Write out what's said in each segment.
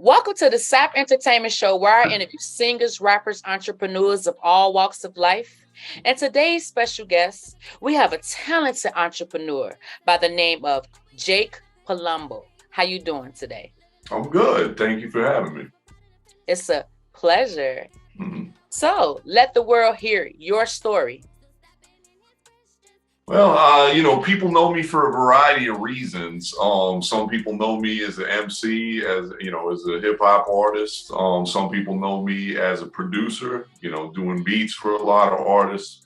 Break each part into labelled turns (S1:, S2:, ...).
S1: Welcome to the Sap Entertainment Show, where I interview singers, rappers, entrepreneurs of all walks of life. And today's special guest, we have a talented entrepreneur by the name of Jake Palumbo. How you doing today?
S2: I'm good. Thank you for having me.
S1: It's a pleasure.
S2: Mm-hmm.
S1: So let the world hear your story.
S2: Well, people know me for a variety of reasons. Some people know me as an MC, as a hip hop artist. Some people know me as a producer, doing beats for a lot of artists.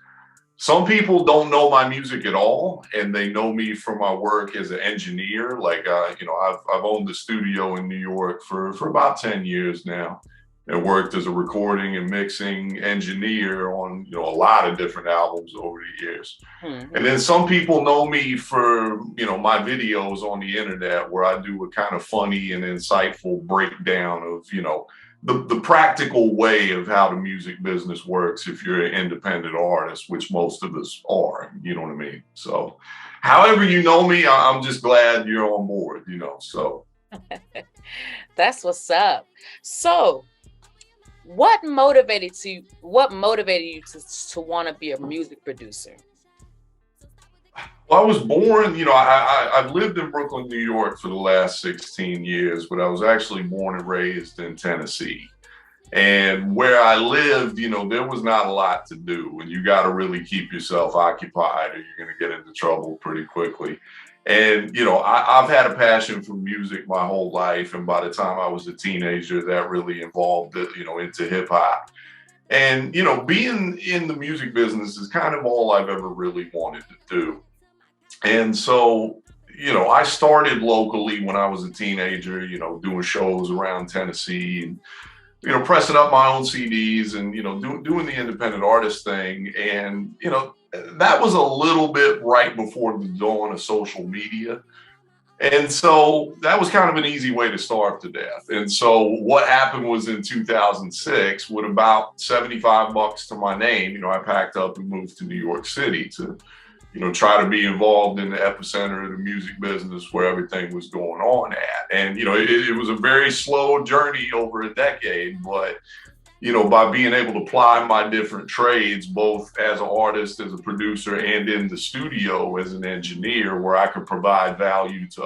S2: Some people don't know my music at all, and they know me for my work as an engineer. I've owned a studio in New York for about 10 years now, and worked as a recording and mixing engineer on a lot of different albums over the years.
S1: Mm-hmm.
S2: And then some people know me for my videos on the internet, where I do a kind of funny and insightful breakdown of the practical way of how the music business works if you're an independent artist, which most of us are. You know what I mean? So however you know me, I'm just glad you're on board. So
S1: That's what's up. So what motivated you to want to be a music producer?
S2: Well, I was born, I've lived in Brooklyn, New York for the last 16 years, but I was actually born and raised in Tennessee. And where I lived, there was not a lot to do, and you got to really keep yourself occupied or you're going to get into trouble pretty quickly. And, I've had a passion for music my whole life. And by the time I was a teenager, that really evolved, into hip hop. And, being in the music business is kind of all I've ever really wanted to do. And so, I started locally when I was a teenager, doing shows around Tennessee and, pressing up my own CDs and, doing the independent artist thing. And, that was a little bit right before the dawn of social media. And so that was kind of an easy way to starve to death. And so what happened was in 2006, with about $75 to my name, I packed up and moved to New York City to, try to be involved in the epicenter of the music business where everything was going on at. And, it was a very slow journey over a decade, but by being able to ply my different trades, both as an artist, as a producer, and in the studio as an engineer, where I could provide value to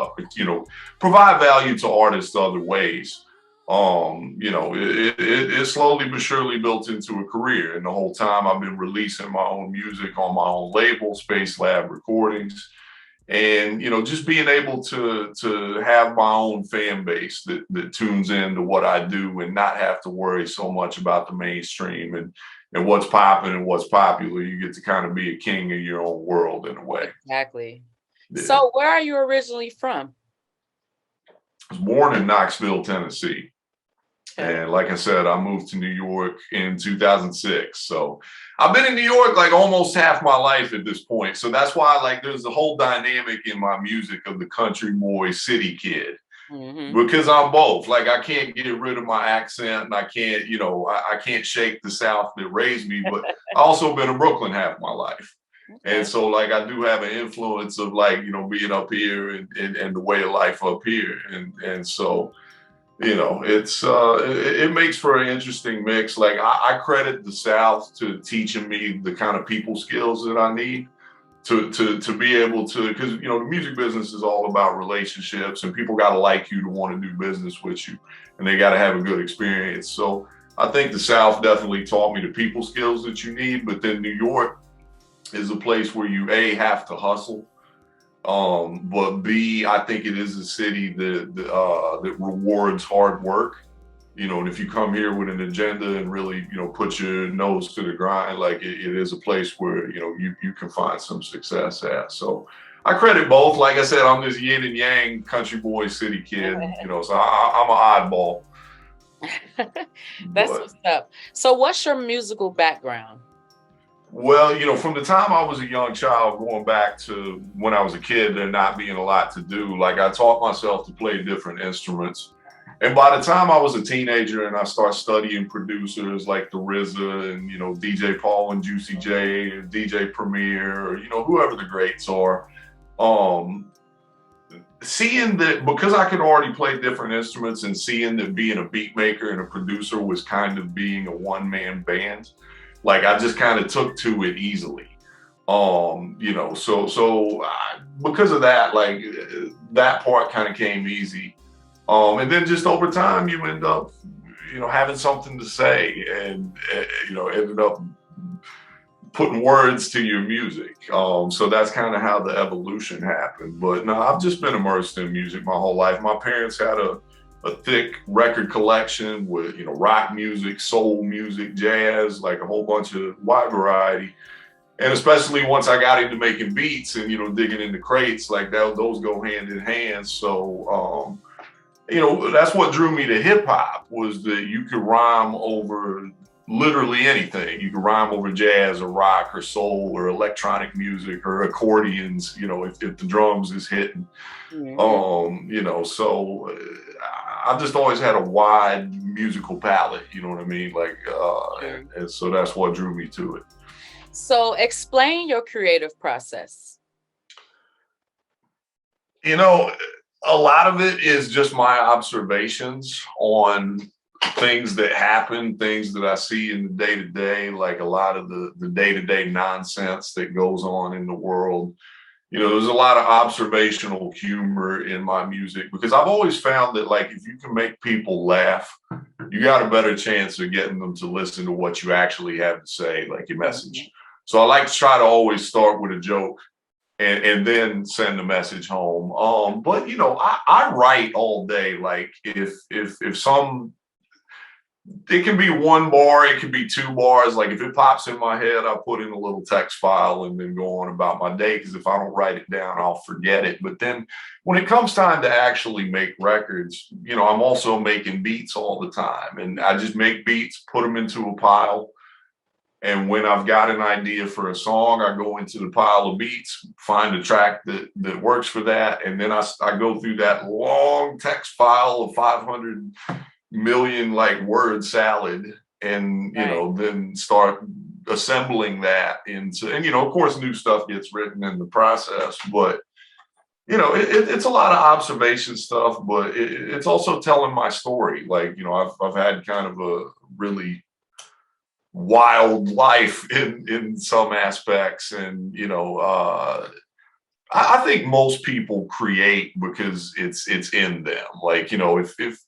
S2: artists other ways. It slowly but surely built into a career. And the whole time I've been releasing my own music on my own label, Space Lab Recordings. And, just being able to have my own fan base that tunes into what I do and not have to worry so much about the mainstream and what's popping and what's popular. You get to kind of be a king of your own world in a way.
S1: Exactly.
S2: Yeah.
S1: So where are you originally from?
S2: I was born in Knoxville, Tennessee. And like I said, I moved to New York in 2006. So I've been in New York like almost half my life at this point. So that's why there's a whole dynamic in my music of the country boy city kid, because I'm both. I can't get rid of my accent, and I can't, I can't shake the South that raised me, but I also been in Brooklyn half my life. Okay. And so I do have an influence of being up here and the way of life up here. And so, it makes for an interesting mix. I credit the South to teaching me the kind of people skills that I need to be able to, because, the music business is all about relationships, and people got to like you to want to do business with you, and they got to have a good experience. So I think the South definitely taught me the people skills that you need, but then New York is a place where you have to hustle. But B, I think it is a city that rewards hard work, and if you come here with an agenda and really, put your nose to the grind, it is a place where, you can find some success at. So I credit both. Like I said, I'm this yin and yang country boy city kid, so I'm an oddball.
S1: That's what's up. So what's your musical background?
S2: Well, from the time I was a young child, going back to when I was a kid, there not being a lot to do, I taught myself to play different instruments. And by the time I was a teenager and I started studying producers like the RZA and, DJ Paul and Juicy J, or DJ Premier, or, whoever the greats are, seeing that, because I could already play different instruments, and seeing that being a beat maker and a producer was kind of being a one-man band, like I just kind of took to it easily. Because of that, like that part kind of came easy. And then just over time, you end up, having something to say, and ended up putting words to your music. So that's kind of how the evolution happened. But no, I've just been immersed in music my whole life. My parents had a thick record collection with, rock music, soul music, jazz, like a whole bunch of wide variety. And especially once I got into making beats and, digging into crates, like that, those go hand in hand. So, that's what drew me to hip hop, was that you could rhyme over literally anything. You could rhyme over jazz or rock or soul or electronic music or accordions, if the drums is hitting. So I've just always had a wide musical palette, you know what I mean? Like, and so that's what drew me to it.
S1: So explain your creative process.
S2: A lot of it is just my observations on things that happen, things that I see in the day to day, like a lot of the day to day nonsense that goes on in the world. There's a lot of observational humor in my music, because I've always found that, like, if you can make people laugh, you got a better chance of getting them to listen to what you actually have to say, like your message. So I like to try to always start with a joke and then send the message home. But I write all day. Like if it can be one bar, it can be two bars. Like if it pops in my head, I put in a little text file and then go on about my day. Because if I don't write it down, I'll forget it. But then when it comes time to actually make records, I'm also making beats all the time. And I just make beats, put them into a pile. And when I've got an idea for a song, I go into the pile of beats, find a track that works for that. And then I go through that long text file of 500 million like word salad, and then start assembling that into, and of course new stuff gets written in the process, but it's a lot of observation stuff, but it's also telling my story. Like I've had kind of a really wild life in some aspects, and I think most people create because it's in them. Like if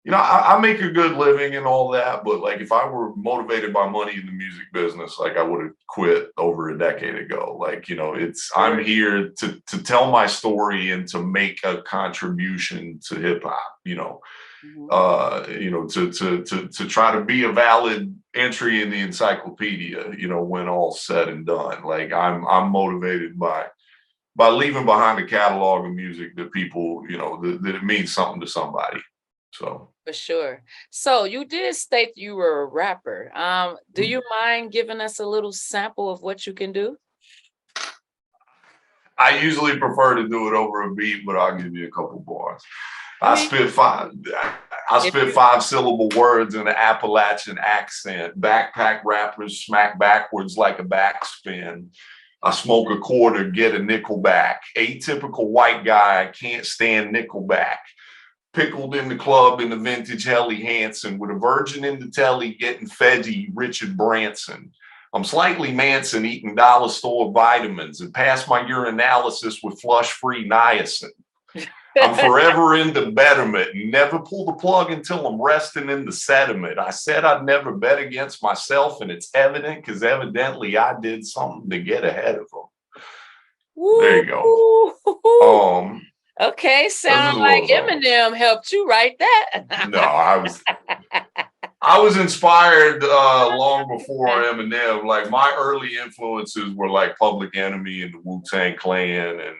S2: I make a good living and all that, but like if I were motivated by money in the music business, like I would have quit over a decade ago. Like I'm here to tell my story and to make a contribution to hip hop. To try to be a valid entry in the encyclopedia. When all's said and done, like I'm motivated by leaving behind a catalog of music that people, that it means something to somebody. So.
S1: For sure. So you did state you were a rapper. Do you mind giving us a little sample of what you can do?
S2: I usually prefer to do it over a beat, but I'll give you a couple bars. I spit 5-syllable words in an Appalachian accent. Backpack rappers smack backwards like a backspin. I smoke a quarter, get a nickel back. Atypical white guy, can't stand Nickelback. Pickled in the club in the vintage Helly Hansen, with a virgin in the telly getting fedgy Richard Branson. I'm slightly Manson, eating dollar store vitamins and pass my urinalysis with flush-free niacin. I'm forever in the betterment, never pull the plug until I'm resting in the sediment. I said I'd never bet against myself, and it's evident because evidently I did something to get ahead of them. Woo. There you go.
S1: Okay, sound like Eminem helped you write that.
S2: No, I was inspired long before Eminem. Like my early influences were like Public Enemy and the Wu-Tang Clan, and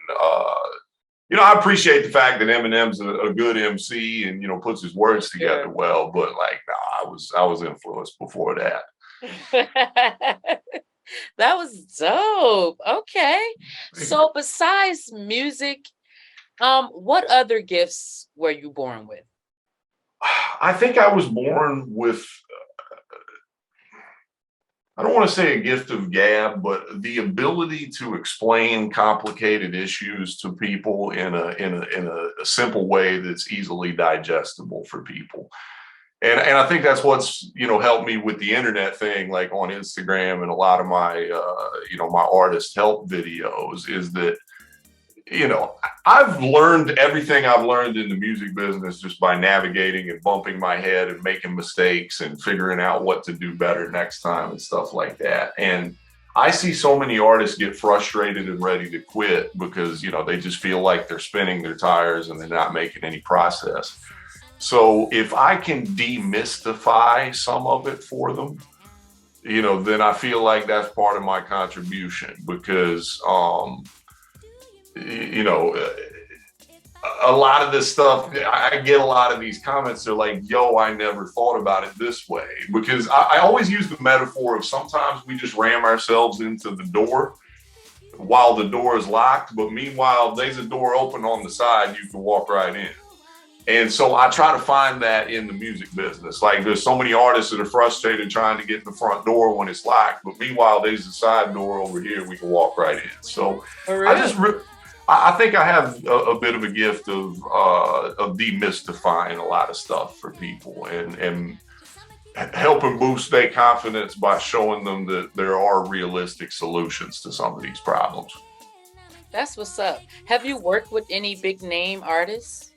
S2: I appreciate the fact that Eminem's a good MC and puts his words together well. But like, no, I was influenced before that.
S1: That was dope. Okay, so besides music, what other gifts were you born with?
S2: I think I was born with I don't want to say a gift of gab, but the ability to explain complicated issues to people in a simple way that's easily digestible for people. And I think that's what's, helped me with the internet thing, like on Instagram and a lot of my my artist help videos, is that I've learned everything I've learned in the music business just by navigating and bumping my head and making mistakes and figuring out what to do better next time and stuff like that. And I see so many artists get frustrated and ready to quit because, they just feel like they're spinning their tires and they're not making any process. So if I can demystify some of it for them, then I feel like that's part of my contribution because, you know, a lot of this stuff, I get a lot of these comments. They're like, yo, I never thought about it this way. Because I always use the metaphor of sometimes we just ram ourselves into the door while the door is locked. But meanwhile, there's a door open on the side, you can walk right in. And so I try to find that in the music business. Like there's so many artists that are frustrated trying to get in the front door when it's locked. But meanwhile, there's a side door over here, we can walk right in. So I think I have a bit of a gift of demystifying a lot of stuff for people and helping boost their confidence by showing them that there are realistic solutions to some of these problems.
S1: That's what's up. Have you worked with any big name artists?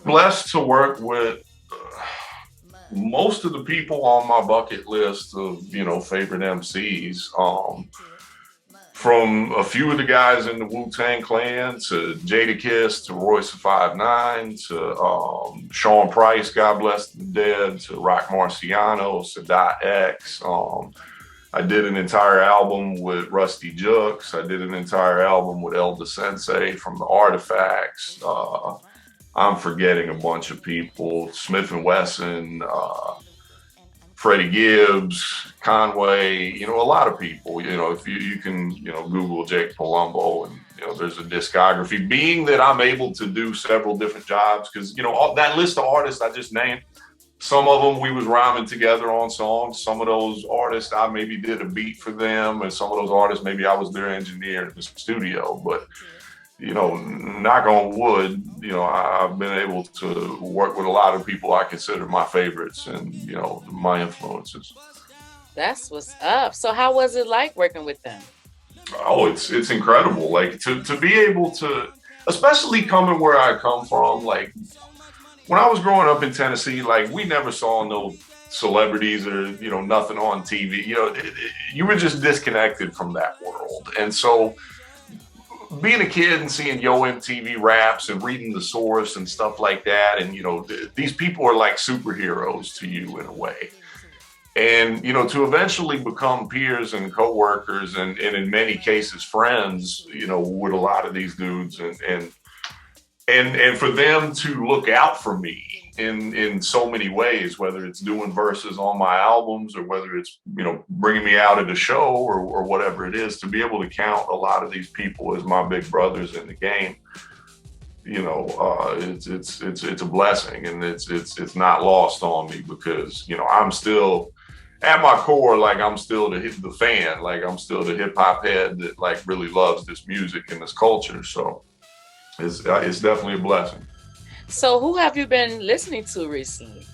S2: Blessed to work with most of the people on my bucket list of, favorite MCs. From a few of the guys in the Wu-Tang Clan to Jadakiss to Royce the 5'9" to Sean Price, God bless the dead, to Rock Marciano, Sadat X. I did an entire album with Rusty Jux. I did an entire album with Elda Sensei from the Artifacts. I'm forgetting a bunch of people, Smith and Wesson, Freddie Gibbs, Conway, a lot of people. If you can, Google Jake Palumbo and, there's a discography. Being that I'm able to do several different jobs, because, that list of artists I just named, some of them we was rhyming together on songs. Some of those artists I maybe did a beat for them, and some of those artists maybe I was their engineer in the studio. But knock on wood, I've been able to work with a lot of people I consider my favorites and, my influences.
S1: That's what's up. So how was it like working with them?
S2: Oh, it's incredible. Like to be able to, especially coming where I come from, like when I was growing up in Tennessee, like we never saw no celebrities or, nothing on TV. You were just disconnected from that world. And so being a kid and seeing Yo MTV raps and reading The Source and stuff like that. And, these people are like superheroes to you in a way. And, to eventually become peers and coworkers and in many cases friends, with a lot of these dudes and for them to look out for me in so many ways, whether it's doing verses on my albums or whether it's, bringing me out at a show or whatever it is, to be able to count a lot of these people as my big brothers in the game, it's a blessing, and it's not lost on me because, I'm still at my core, like I'm still the fan, like I'm still the hip hop head that like really loves this music and this culture. So it's definitely a blessing.
S1: So who have you been listening to recently?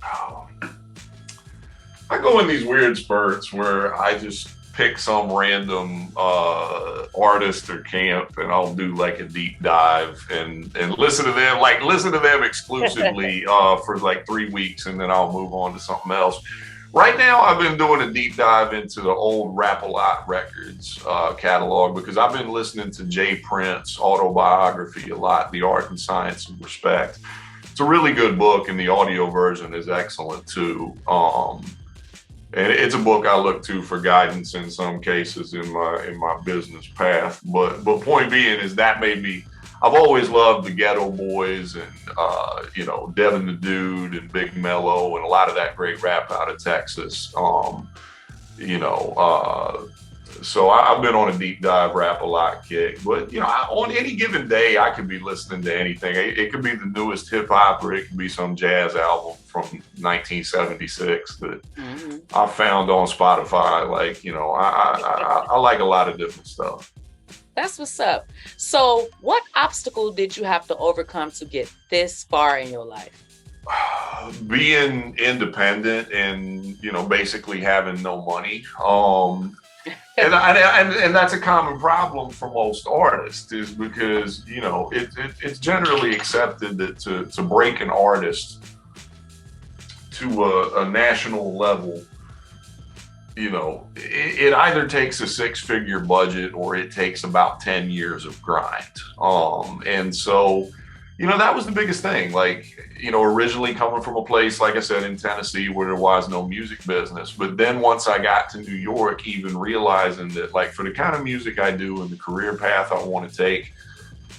S2: Oh, I go in these weird spurts where I just pick some random artist or camp and I'll do like a deep dive and listen to them exclusively for like 3 weeks, and then I'll move on to something else. Right now, I've been doing a deep dive into the old Rap-A-Lot Records catalog because I've been listening to Jay Prince's autobiography a lot, The Art and Science of Respect. It's a really good book, and the audio version is excellent too. And it's a book I look to for guidance in some cases in my business path. But point being is that made me. I've always loved the Ghetto Boys and, Devin the Dude and Big Mello and a lot of that great rap out of Texas. So I've been on a deep dive rap a lot kick, but on any given day, I could be listening to anything. It could be the newest hip hop, or it could be some jazz album from 1976 that I found on Spotify. Like, I like a lot of different stuff.
S1: That's what's up. So what obstacle did you have to overcome to get this far in your life?
S2: Being independent and, basically having no money. And that's a common problem for most artists, is because, it's generally accepted that to break an artist to a national level, it either takes a 6-figure budget or it takes about 10 years of grind. And so, that was the biggest thing. Like, originally coming from a place, like I said, in Tennessee, where there was no music business. But then once I got to New York, even realizing that, like, for the kind of music I do and the career path I want to take,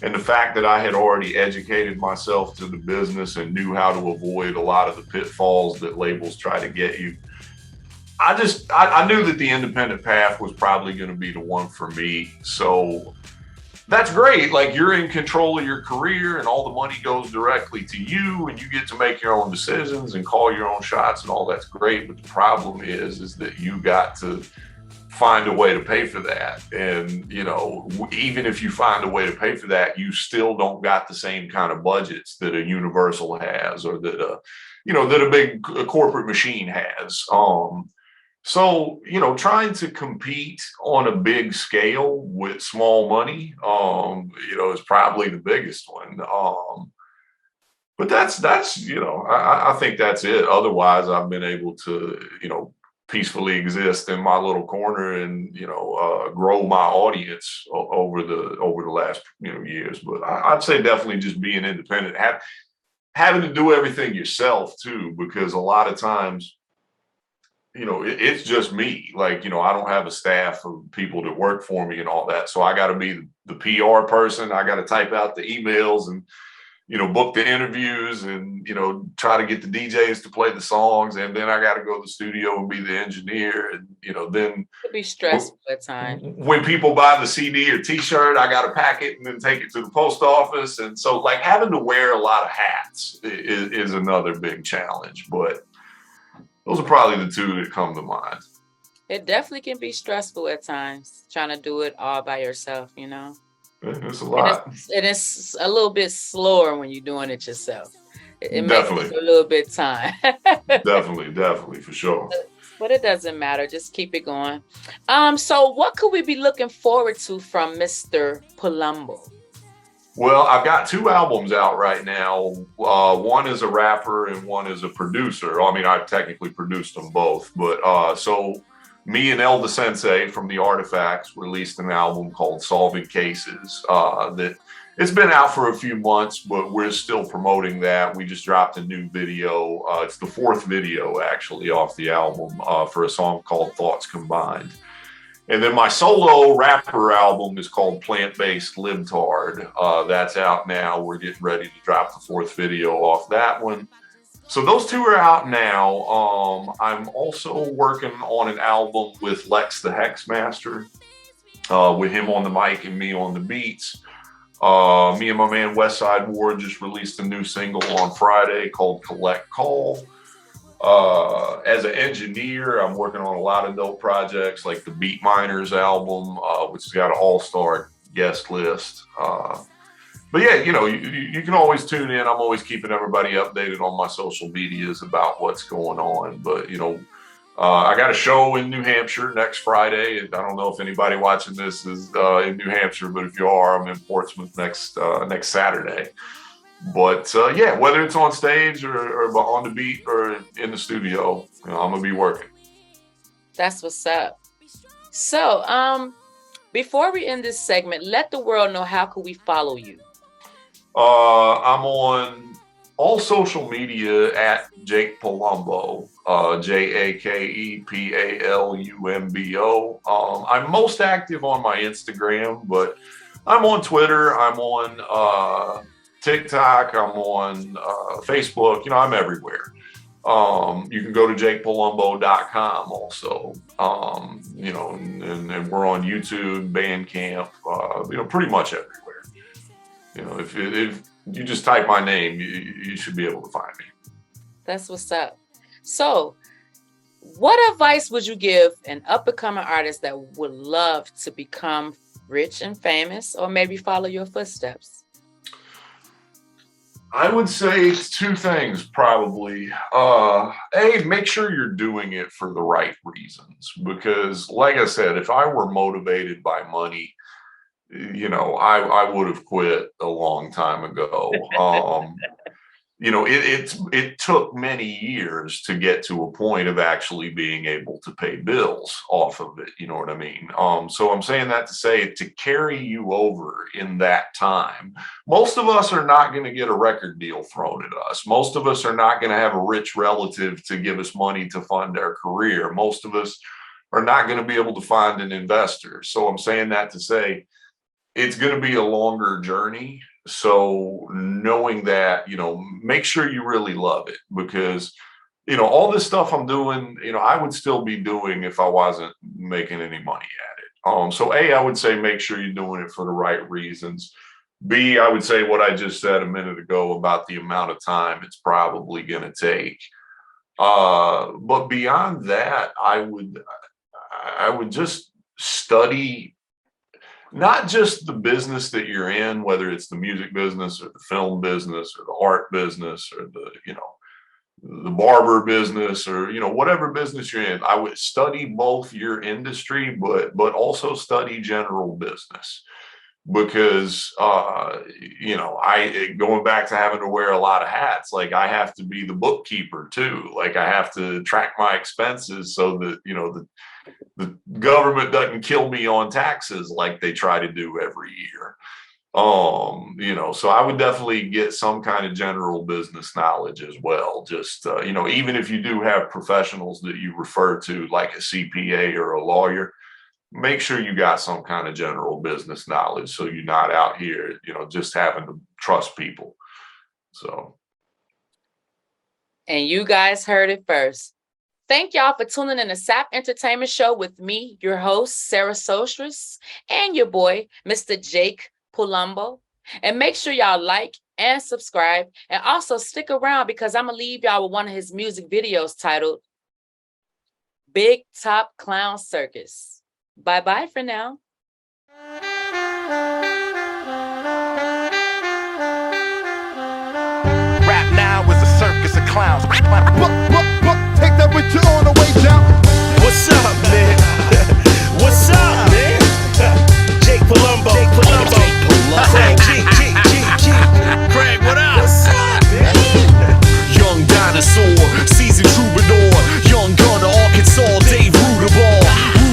S2: and the fact that I had already educated myself to the business and knew how to avoid a lot of the pitfalls that labels try to get you, I knew that the independent path was probably going to be the one for me. So that's great. Like, you're in control of your career and all the money goes directly to you and you get to make your own decisions and call your own shots, and all that's great. But the problem is that you got to find a way to pay for that. And, even if you find a way to pay for that, you still don't got the same kind of budgets that a Universal has, or that a big corporate machine has. So, trying to compete on a big scale with small money, is probably the biggest one. But that's, I think that's it. Otherwise, I've been able to, peacefully exist in my little corner and, grow my audience over the last, years. But I'd say definitely just being independent, having to do everything yourself too, because a lot of times, it's just me. Like, I don't have a staff of people that work for me and all that. So I got to be the PR person. I got to type out the emails and, book the interviews and, try to get the DJs to play the songs. And then I got to go to the studio and be the engineer. And, then
S1: it'd be stressful at times.
S2: When people buy the CD or T-shirt, I got to pack it and then take it to the post office. And so, like, having to wear a lot of hats is another big challenge. But those are probably the two that come to mind.
S1: It definitely can be stressful at times, trying to do it all by yourself,
S2: It's a lot.
S1: And it's a little bit slower when you're doing it yourself. It makes it a little bit time.
S2: Definitely, for sure.
S1: But it doesn't matter. Just keep it going. So what could we be looking forward to from Mr. Palumbo?
S2: Well, I've got 2 albums out right now. One is a rapper and one is a producer. I mean, I've technically produced them both. But so me and Elda Sensei from the Artifacts released an album called Solving Cases. That it's been out for a few months, but we're still promoting that. We just dropped a new video. It's the 4th video, actually, off the album for a song called Thoughts Combined. And then my solo rapper album is called Plant-Based Libtard. That's out now. We're getting ready to drop the 4th video off that one. So those 2 are out now. I'm also working on an album with Lex the Hexmaster, with him on the mic and me on the beats. Me and my man Westside Ward just released a new single on Friday called Collect Call. As an engineer, I'm working on a lot of dope projects like the Beat Miners album, which has got an all-star guest list. But yeah, you can always tune in. I'm always keeping everybody updated on my social medias about what's going on. But, I got a show in New Hampshire next Friday. I don't know if anybody watching this is in New Hampshire, but if you are, I'm in Portsmouth next Saturday. But yeah, whether it's on stage or on the beat or in the studio, I'm gonna be working.
S1: That's what's up. So, before we end this segment, let the world know, how can we follow you?
S2: I'm on all social media at Jake Palumbo, JakePalumbo. I'm most active on my Instagram, but I'm on Twitter. I'm on TikTok. I'm on Facebook. I'm everywhere. You can go to jakepalumbo.com also. And we're on YouTube, Bandcamp, pretty much everywhere. If you just type my name, you should be able to find me.
S1: That's what's up. So, what advice would you give an up-and-coming artist that would love to become rich and famous, or maybe follow your footsteps?
S2: I would say two things, probably. Make sure you're doing it for the right reasons. Because, like I said, if I were motivated by money, I would have quit a long time ago. It took many years to get to a point of actually being able to pay bills off of it. You know what I mean? So I'm saying that to say, to carry you over in that time, most of us are not going to get a record deal thrown at us. Most of us are not going to have a rich relative to give us money to fund our career. Most of us are not going to be able to find an investor. So I'm saying that to say, it's going to be a longer journey. So knowing that, make sure you really love it, because, all this stuff I'm doing, I would still be doing if I wasn't making any money at it. So I would say, make sure you're doing it for the right reasons. B, I would say what I just said a minute ago about the amount of time it's probably going to take. But beyond that, I would just study not just the business that you're in, whether it's the music business or the film business or the art business or the barber business or, whatever business you're in. I would study both your industry, but also study general business, because, going back to having to wear a lot of hats, like I have to be the bookkeeper too. Like I have to track my expenses so that, the government doesn't kill me on taxes like they try to do every year. So I would definitely get some kind of general business knowledge as well. Just, even if you do have professionals that you refer to, like a CPA or a lawyer, make sure you got some kind of general business knowledge, so you're not out here, just having to trust people. So.
S1: And you guys heard it first. Thank y'all for tuning in to Sap Entertainment Show with me, your host, Sarah Soulstress, and your boy, Mr. Jake Palumbo. And make sure y'all like and subscribe, and also stick around, because I'm going to leave y'all with one of his music videos titled Big Top Clown Circus. Bye-bye for now.
S3: Rap now is a circus of clowns. Take that with you on the way down. What's up, man? What's up, man? Jake Palumbo. Craig G. Craig, what up? What's up, man? Young dinosaur, seasoned troubadour, young gunner, Arkansas, Dave Rudaball.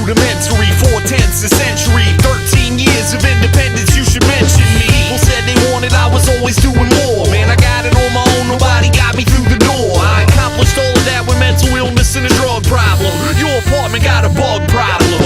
S3: Rudimentary, 4/10 a century, 13 years of independence, you should mention me. People said they wanted, I was always doing more. Man, I got it on my own, nobody got me through the door. I accomplished all of that with mental illness and a drug problem. Your apartment got a bug problem.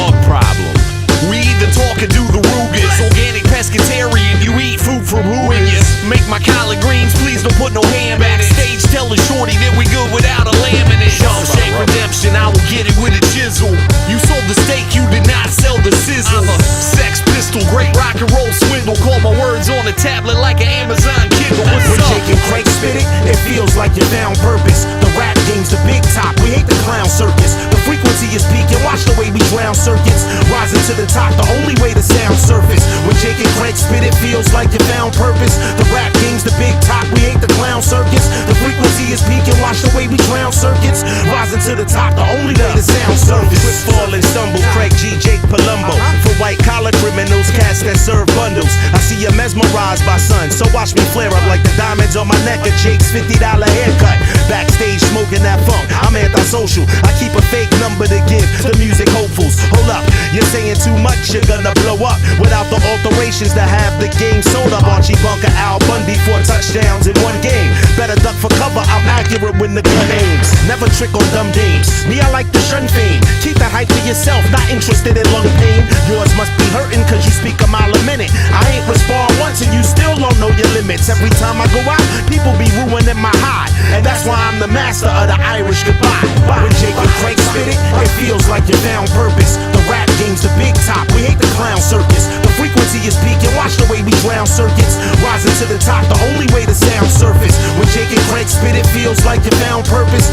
S3: We either talk or do the Rugas. Organic pescatarian, you eat food from who? And you make my collard greens, please don't put no ham in it. Backstage telling shorty that we good without a lamb in it. Shawshank Redemption, I will get it with a chisel. You sold the steak, you did not sell the sizzle. I'm a sex pistol, great rock and roll swindle. Call my words on a tablet like an Amazon Kindle. What's
S4: when
S3: up?
S4: Jake and Craig spit it, it feels like you found purpose. The rap game's the big top, we hate the clown circus. The frequency is peaking, watch the way we drown circuits. Rising to the top, the only way to sound surface. When Jake and Craig spit it, feels like you found purpose. The rap game's the big top, we hate the clown circus. The frequency is peaking, watch the way we drown circuits. Rising to the top, the only way to sound surface. Quick fall and stumble, Craig G, Jake Palumbo. For white collar criminals, cats that serve bundles. I see you mesmerized by sun, so watch me flare up like the diamonds on my neck of Jake's $50 haircut. Backstage smoking that funk, I'm antisocial. I keep a fake number to give the music hopefuls. Hold up, you're saying too much, you're gonna blow up. Without the alterations to have the game sold up. Archie Bunker, Al Bundy, 4 touchdowns in one game. Better duck for cover, I'm accurate when the gun aims. Never trick on dumb dames. Me, I like to shun fame. Keep that hype to yourself, not interested in lung pain. Yours must be hurting cause you speak a mile a minute. I ain't respond once and you still don't know your limits. Every time I go out, people be ruining my high, and that's why I'm the master of the Irish goodbye. When Jake and Craig spit it, it feels like you found purpose. The rap game's the big top, we hate the clown circus. The frequency is peaking, watch the way we drown circuits. Rising to the top, the only way to sound surface. When Jake and Craig spit it, feels like you found purpose.